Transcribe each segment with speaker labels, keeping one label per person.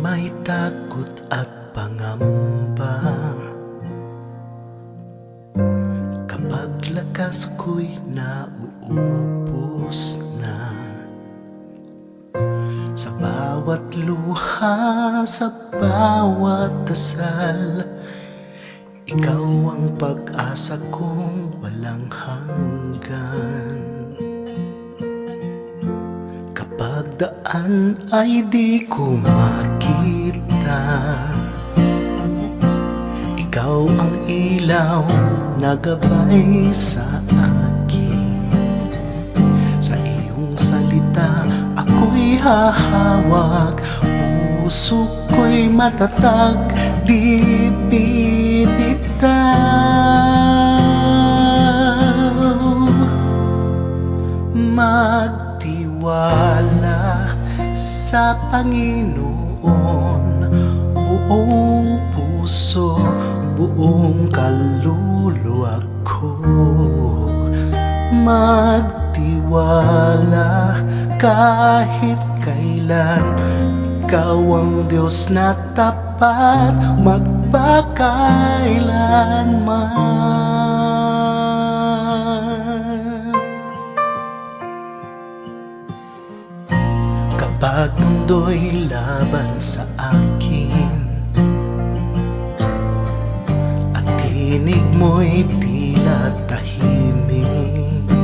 Speaker 1: may takot at pangamba. Kapag lakas ko'y nauubos na, sa bawat luha, sa bawat dasal, ikaw ang pag-asa kong walang hanggan. Kapag daan ay di ko makita, ikaw ang ilaw na gabay sa akin. Sa iyong salita ako'y hahawak, puso ko'y matatag, di bibitaw. Magtiwala sa Panginoon, buong puso, buong kaluluwa ko. Magtiwala kahit kailan, ikaw ang Diyos na tapat magpakailanman. Kapag mundo'y laban sa akin at tinig mo'y tila tahimik,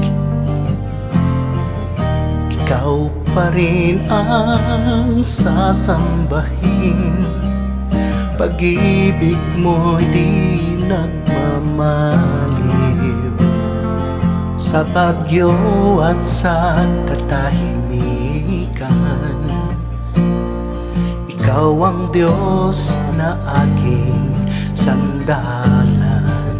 Speaker 1: ikaw pa rin ang sasambahin. Pag-ibig mo'y di nagmamaliw. Sa bagyo at sa katahimikan, ikaw ang Diyos na aking sandalan.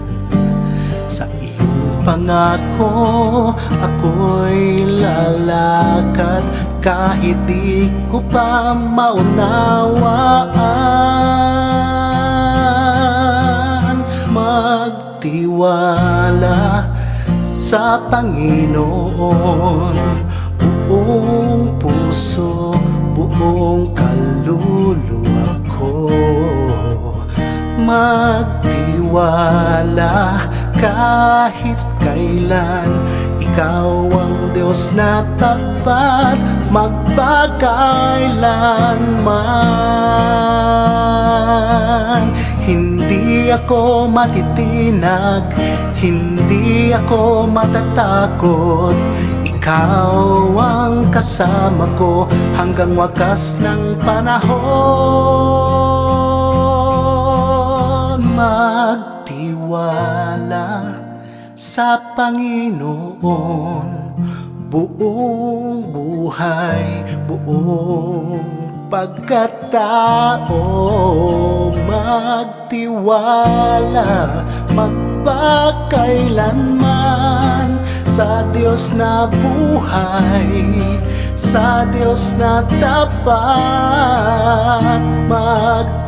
Speaker 1: Sa iyong pangako ako'y lalakad, kahit di ko pa maunawaan. Magtiwala sa Panginoon, buong puso, buong kaluluwa ko. Magtiwala kahit kailan, ikaw ang Diyos na tapat magpakailanman. Hindi ako matitinag, hindi ako matatakot, ikaw ang kasama ko hanggang wakas ng panahon. Magtiwala sa Panginoon, buong buhay, buong pagkatao. Magtiwala magpakailanman sa Diyos na buhay, sa Diyos na tapat. Magtiwala